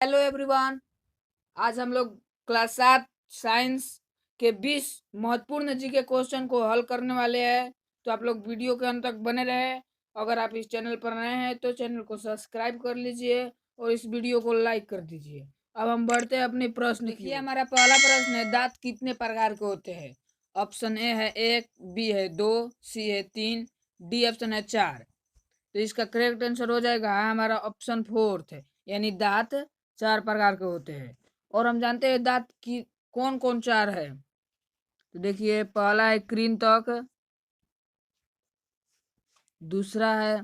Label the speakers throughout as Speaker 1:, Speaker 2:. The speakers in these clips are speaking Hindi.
Speaker 1: Hello everyone. आज हम लोग क्लास 7 साइंस के 20 महत्वपूर्ण जीके क्वेश्चन को हल करने वाले हैं। तो आप लोग वीडियो के अंत तक बने रहे। अगर आप इस चैनल पर नए हैं तो चैनल को सब्सक्राइब कर लीजिए और इस वीडियो को लाइक कर दीजिए। अब हम बढ़ते हैं अपने प्रश्न की। हमारा पहला प्रश्न है, दांत कितने प्रकार के होते हैं? ऑप्शन ए है 1, बी है 2, सी है 3, डी ऑप्शन है 4। तो इसका करेक्ट आंसर हो जाएगा हमारा ऑप्शन 4 है, यानी दांत 4 प्रकार के होते हैं। और हम जानते हैं दांत की कौन कौन 4 है। तो देखिए, पहला है कृंतक, दूसरा है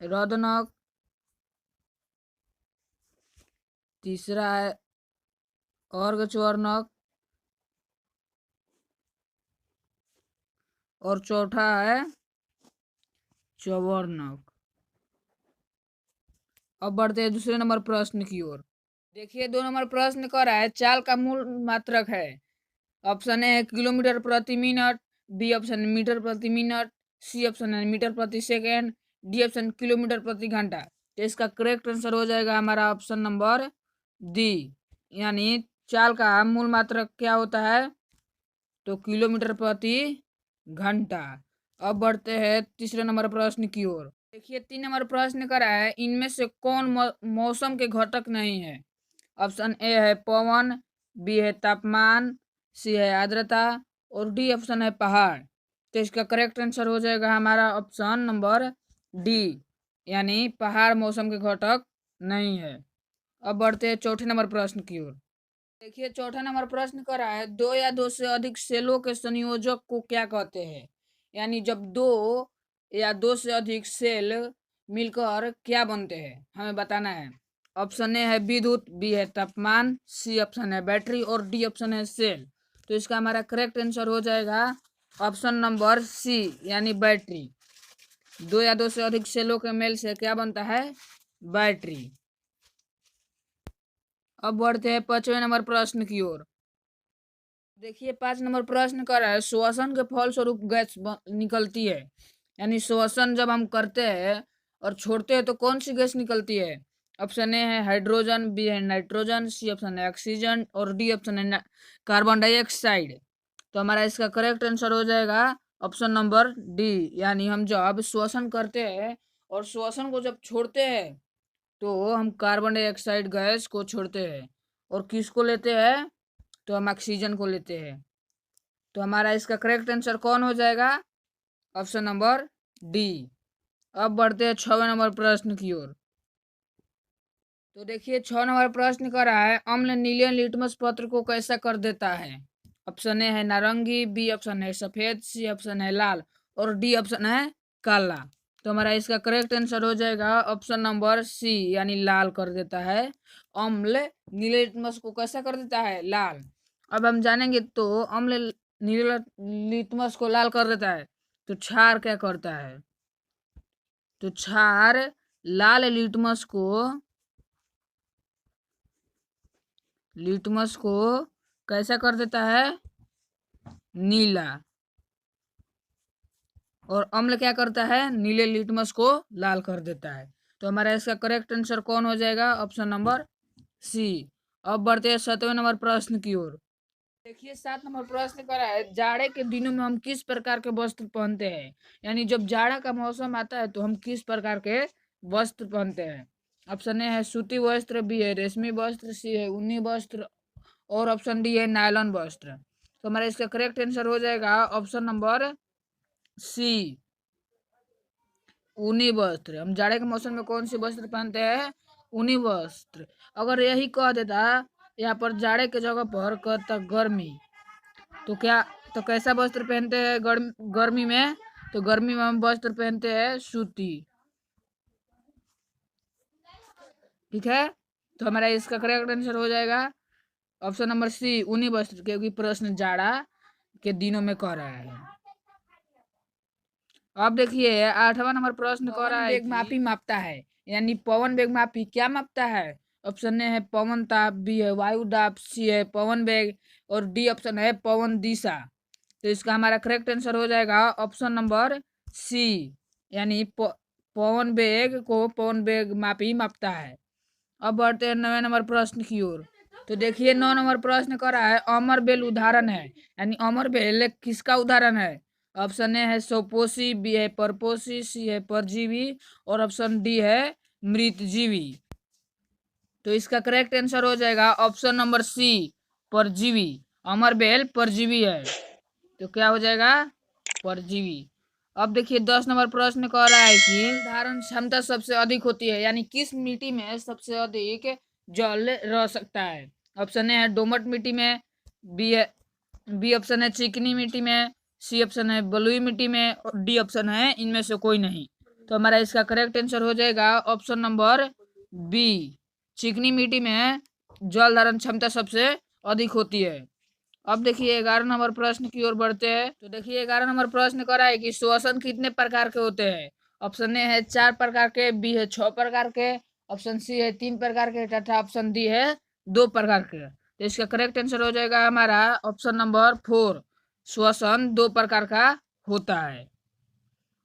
Speaker 1: रोदनक, तीसरा है अर्धचर्णक और चौथा है चौवर्णक। अब बढ़ते हैं दूसरे नंबर प्रश्न की ओर। देखिए, 2 नंबर प्रश्न कर रहा है चाल का मूल मात्रक है। ऑप्शन ए है किलोमीटर प्रति मिनट, बी ऑप्शन है मीटर प्रति मिनट, सी ऑप्शन है मीटर प्रति सेकेंड, डी ऑप्शन किलोमीटर प्रति घंटा। तो इसका करेक्ट आंसर हो जाएगा हमारा ऑप्शन नंबर डी, यानी चाल का मूल मात्रक क्या होता है? तो किलोमीटर प्रति घंटा। अब बढ़ते हैं तीसरे नंबर प्रश्न की ओर। देखिए, 3 नंबर प्रश्न करा है, इनमें से कौन मौसम के घटक नहीं है? ऑप्शन ए है पवन, बी है तापमान, सी है आर्द्रता और डी ऑप्शन है पहाड़। तो इसका करेक्ट आंसर हो जाएगा हमारा ऑप्शन नंबर डी, यानी पहाड़ मौसम के घटक नहीं है। अब बढ़ते हैं चौथे नंबर प्रश्न की ओर। देखिए, चौथा नंबर प्रश्न कर रहा है, 2 या 2 से अधिक सेलों के संयोजक को क्या कहते हैं? यानी जब 2 या 2 से अधिक सेल मिलकर क्या बनते हैं, हमें बताना है। ऑप्शन ए है विद्युत, बी है तापमान, सी ऑप्शन है बैटरी और डी ऑप्शन है सेल। तो इसका हमारा करेक्ट आंसर हो जाएगा ऑप्शन नंबर सी, यानी बैटरी। 2 या 2 से अधिक सेलों के मेल से क्या बनता है? बैटरी। अब बढ़ते हैं 5वें नंबर प्रश्न की ओर। देखिए, 5 नंबर प्रश्न कर रहा है, श्वसन के फलस्वरूप गैस निकलती है। यानी श्वसन जब हम करते हैं और छोड़ते हैं तो कौन सी गैस निकलती है? ऑप्शन ए है हाइड्रोजन, बी है नाइट्रोजन, सी ऑप्शन है ऑक्सीजन और डी ऑप्शन है कार्बन डाइऑक्साइड। तो हमारा इसका करेक्ट आंसर हो जाएगा ऑप्शन नंबर डी, यानी हम जब श्वसन करते हैं और श्वसन को जब छोड़ते हैं तो हम कार्बन डाइऑक्साइड गैस को छोड़ते हैं और किसको लेते हैं? तो हम ऑक्सीजन को लेते हैं। तो हमारा इसका करेक्ट आंसर कौन हो जाएगा? Option number D. अब बढ़ते हैं 6वें नंबर प्रश्न की ओर। तो देखिए, 6 नंबर प्रश्न कर रहा है, अम्ल नीले लिटमस पत्र को कैसा कर देता है? ऑप्शन ए है नारंगी, बी ऑप्शन है सफेद, सी ऑप्शन है लाल और डी ऑप्शन है काला। तो हमारा इसका करेक्ट आंसर हो जाएगा ऑप्शन नंबर सी, यानी लाल कर देता है। अम्ल नीले लिटमस को कैसा कर देता है? लाल। अब हम जानेंगे तो अम्ल नीले लिटमस को लाल कर देता है, तो क्षार क्या करता है? तो क्षार लाल लिटमस को कैसा कर देता है? नीला। और अम्ल क्या करता है? नीले लिटमस को लाल कर देता है। तो हमारा इसका करेक्ट आंसर कौन हो जाएगा? Option number C. अब बढ़ते हैं 7वें नंबर प्रश्न की ओर। देखिए, 7 नंबर प्रश्न करा है, जाड़े के दिनों में हम किस प्रकार के वस्त्र पहनते हैं? यानी जब जाड़ा का मौसम आता है तो हम किस प्रकार के वस्त्र पहनते हैं? ऑप्शन ए है सूती वस्त्र, बी है रेशमी वस्त्र, सी है ऊनी वस्त्र और ऑप्शन डी है नायलॉन वस्त्र। तो हमारा इसका करेक्ट आंसर हो जाएगा ऑप्शन नंबर सी, ऊनी वस्त्र। हम जाड़े के मौसम में कौन सी वस्त्र पहनते हैं? ऊनी वस्त्र। अगर यही कह देता यहाँ पर जाड़े के जगह पर कहता गर्मी, तो क्या, तो कैसा वस्त्र पहनते हैं गर्मी में? तो गर्मी में हम वस्त्र पहनते हैं सूती। ठीक है, तो हमारा इसका करेक्ट आंसर हो जाएगा ऑप्शन नंबर सी, ऊनी वस्त्र, क्योंकि प्रश्न जाड़ा के दिनों में कह रहा है। अब देखिए, 8वां नंबर प्रश्न कह रहा है वेग मापी मापता है, यानी पवन वेग मापी क्या मापता है? ऑप्शन ए है पवन ताप, बी है वायु दाब, सी है पवन वेग और डी ऑप्शन है पवन दिशा। तो इसका हमारा करेक्ट आंसर हो जाएगा ऑप्शन नंबर सी, यानी पवन वेग को पवन वेग मापी मापता है। अब बढ़ते हैं 9वें नंबर प्रश्न की ओर। तो देखिए 9 नंबर प्रश्न कर रहा है अमरबेल उदाहरण है, यानी अमरबेल किसका उदाहरण है? ऑप्शन ए है सोपोषी, बी है परपोषी, सी है परजीवी और ऑप्शन डी है मृतजीवी। तो इसका करेक्ट आंसर हो जाएगा ऑप्शन नंबर सी, परजीवी। अमरबेल परजीवी है, तो क्या हो जाएगा? परजीवी। अब देखिए 10 नंबर प्रश्न कह रहा है कि धारण क्षमता सबसे अधिक होती है, यानी किस मिट्टी में सबसे अधिक जल रह सकता है? ऑप्शन ए है दोमट मिट्टी में, बी ऑप्शन है चिकनी मिट्टी में, सी ऑप्शन है बलुई मिट्टी में और डी ऑप्शन है इनमें से कोई नहीं। तो हमारा इसका करेक्ट आंसर हो जाएगा ऑप्शन नंबर बी, चिकनी मिट्टी में जल धारण क्षमता सबसे अधिक होती है। अब देखिए 11 नंबर प्रश्न की ओर बढ़ते हैं। तो देखिए 11 नंबर प्रश्न कर रहा है कि श्वसन कितने प्रकार के होते हैं? ऑप्शन ए है 4 प्रकार के, बी है 6 प्रकार के, ऑप्शन सी है 3 प्रकार के तथा ऑप्शन डी है 2 प्रकार के। तो इसका करेक्ट आंसर हो जाएगा हमारा ऑप्शन नंबर 4, श्वसन 2 प्रकार का होता है।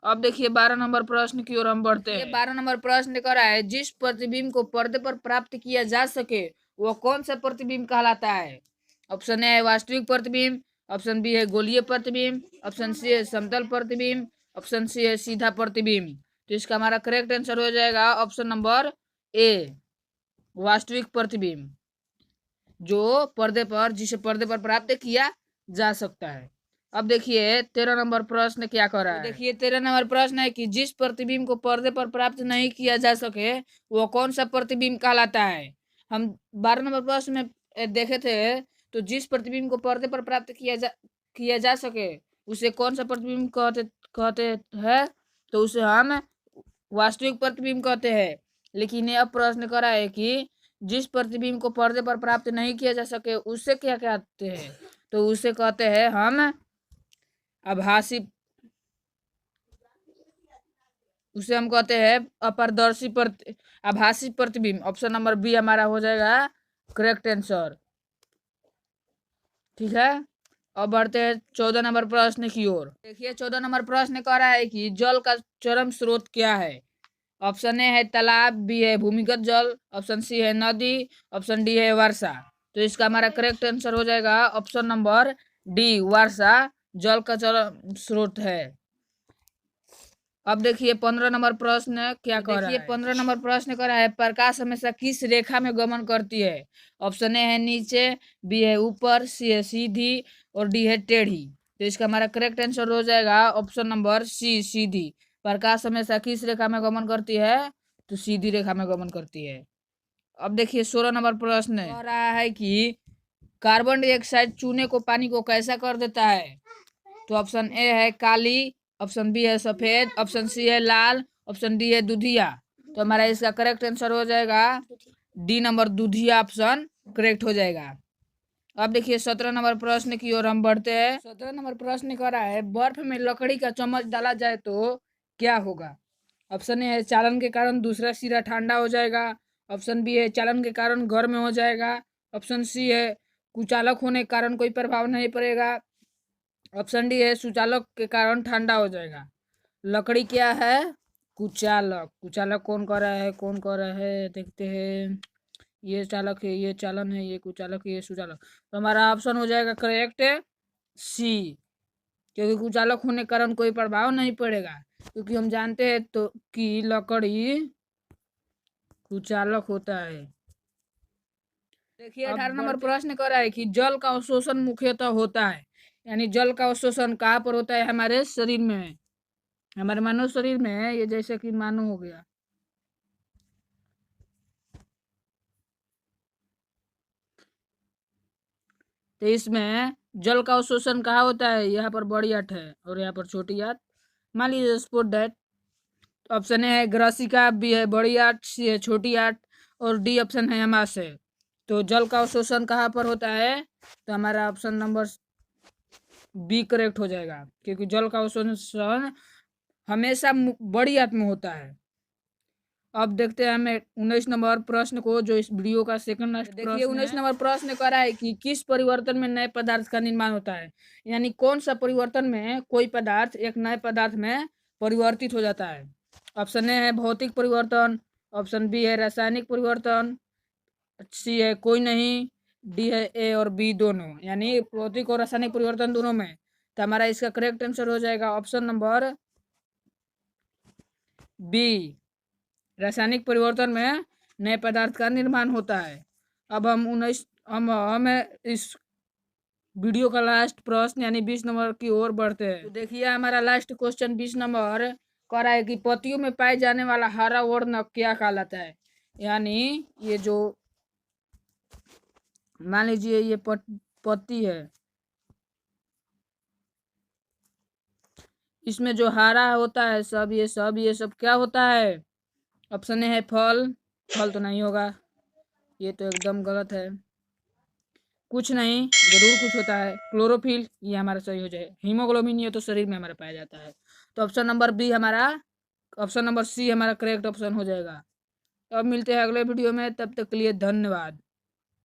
Speaker 1: अब देखिए 12 नंबर प्रश्न की ओर हम बढ़ते हैं। 12 नंबर प्रश्न कर रहा है जिस प्रतिबिंब को पर्दे पर प्राप्त किया जा सके वह कौन सा प्रतिबिंब कहलाता है? ऑप्शन ए है वास्तविक प्रतिबिंब, ऑप्शन बी है गोलीय प्रतिबिंब, ऑप्शन सी है समतल प्रतिबिंब, ऑप्शन सी है सीधा प्रतिबिंब। तो इसका हमारा करेक्ट आंसर हो जाएगा ऑप्शन नंबर ए, वास्तविक प्रतिबिंब, जो पर्दे पर जिसे पर्दे पर प्राप्त किया जा सकता है। अब देखिए 13 नंबर प्रश्न क्या कर रहा है। देखिए 13 नंबर प्रश्न है कि जिस प्रतिबिंब को पर्दे पर प्राप्त नहीं किया जा सके वो कौन सा प्रतिबिंब कहलाता है? हम 12 नंबर प्रश्न में देखे थे, तो जिस प्रतिबिंब को पर्दे पर प्राप्त किया जा सके उसे कौन सा प्रतिबिंब कहते कहते हैं? तो उसे हम वास्तविक प्रतिबिंब कहते हैं। लेकिन यह प्रश्न करा है कि जिस प्रतिबिंब को पर्दे पर प्राप्त नहीं किया जा सके उससे क्या कहते हैं? तो उसे कहते हैं हम आभासी, उसे हम कहते हैं अपारदर्शी आभासी प्रतिबिंब। ऑप्शन नंबर बी हमारा हो जाएगा करेक्ट आंसर। ठीक है, अब बढ़ते हैं 14 नंबर प्रश्न की ओर। देखिए 14 नंबर प्रश्न कह रहा है कि जल का चरम स्रोत क्या है? ऑप्शन ए है तालाब, बी है भूमिगत जल, ऑप्शन सी है नदी, ऑप्शन डी है वर्षा। तो इसका हमारा करेक्ट आंसर हो जाएगा ऑप्शन नंबर डी, वर्षा जल का चरम स्रोत है। अब देखिए 15 नंबर प्रश्न क्या कर रहा है। 15 नंबर प्रश्न कर रहा है प्रकाश हमेशा किस रेखा में गमन करती है? ऑप्शन ए है नीचे, बी है ऊपर, सी है सीधी और डी है टेढ़ी। तो इसका हमारा करेक्ट आंसर हो जाएगा ऑप्शन नंबर सी, सीधी। प्रकाश हमेशा किस रेखा में गमन करती है? तो सीधी रेखा में गमन करती है। अब देखिए 16 नंबर प्रश्न कह रहा है कि कार्बन डाइऑक्साइड चूने को पानी को कैसा कर देता है? तो ऑप्शन ए है काली, ऑप्शन बी है सफेद, ऑप्शन सी है लाल, ऑप्शन डी है दूधिया। तो हमारा इसका करेक्ट आंसर हो जाएगा डी नंबर, दूधिया ऑप्शन करेक्ट हो जाएगा। अब देखिए 17 नंबर प्रश्न की ओर हम बढ़ते हैं। 17 नंबर प्रश्न कर रहा है बर्फ में लकड़ी का चम्मच डाला जाए तो क्या होगा? ऑप्शन ए है चालन के कारण दूसरा सिरा ठंडा हो जाएगा, ऑप्शन बी है चालन के कारण गर्म हो जाएगा, ऑप्शन सी है कुचालक होने के कारण कोई प्रभाव नहीं पड़ेगा, ऑप्शन डी है सुचालक के कारण ठंडा हो जाएगा। लकड़ी क्या है? कुचालक। कुचालक कौन कर रहा है, कौन कर रहा है देखते हैं। ये चालक है, ये चालन है, ये कुचालक है, ये सुचालक। तो हमारा ऑप्शन हो जाएगा करेक्ट सी, क्योंकि कुचालक होने के कारण कोई प्रभाव नहीं पड़ेगा, क्योंकि हम जानते हैं तो कि लकड़ी कुचालक होता है। देखिए 18 नंबर प्रश्न कर रहा है कि जल का अवशोषण मुख्यतः होता है, यानी जल का अवशोषण कहाँ पर होता है? हमारे शरीर में, हमारे मानव शरीर में है। ये जैसे कि मानव हो गया, तो इसमें जल का अवशोषण कहाँ होता है? यहाँ पर बड़ी आंत है और यहाँ पर छोटी आंत। मान लीजिए सपोज दैट ऑप्शन ए है ग्रसिका, बी है बड़ी आंत, सी है छोटी आंत और डी ऑप्शन है अमाशय। तो जल का अवशोषण कहाँ पर होता है? तो हमारा ऑप्शन नंबर बी करेक्ट हो जाएगा, क्योंकि जल का अवशोषण हमेशा बड़ी आंत में होता है। अब देखते हैं हमें 19 नंबर प्रश्न को, जो इस वीडियो का सेकंड लास्ट प्रश्न है। देखिए 19 नंबर प्रश्न कर रहा है कि किस परिवर्तन में नए पदार्थ का निर्माण होता है, यानी कौन सा परिवर्तन में कोई पदार्थ एक नए पदार्थ में परिवर्तित हो जाता है? ऑप्शन ए है भौतिक परिवर्तन, ऑप्शन बी है रासायनिक परिवर्तन, सी है कोई नहीं, डी है ए और बी दोनों, यानी भौतिक और रासायनिक परिवर्तन दोनों में। तो हमारा इसका करेक्ट आंसर हो जाएगा ऑप्शन नंबर बी। रासायनिक परिवर्तन में नए पदार्थ का निर्माण होता है। अब हम इस वीडियो का लास्ट प्रश्न यानी 20 नंबर की ओर बढ़ते हैं। तो देखिए हमारा लास्ट क्वेश्चन 20 नंबर कह रहा है कि पत्तियों में पाए जाने वाला हरा वर्ण क्या कहलाता है। यानी ये जो मान लीजिए ये पत्ती है, इसमें जो हरा होता है ये सब क्या होता है। ऑप्शन ए है फल, फल तो नहीं होगा, ये तो एकदम गलत है। कुछ नहीं, जरूर कुछ होता है, क्लोरोफिल, ये हमारा सही हो जाए। हीमोग्लोबिन ये तो शरीर में हमारे पाया जाता है। तो ऑप्शन नंबर सी हमारा करेक्ट ऑप्शन हो जाएगा। अब मिलते हैं अगले वीडियो में, तब तक के लिए धन्यवाद।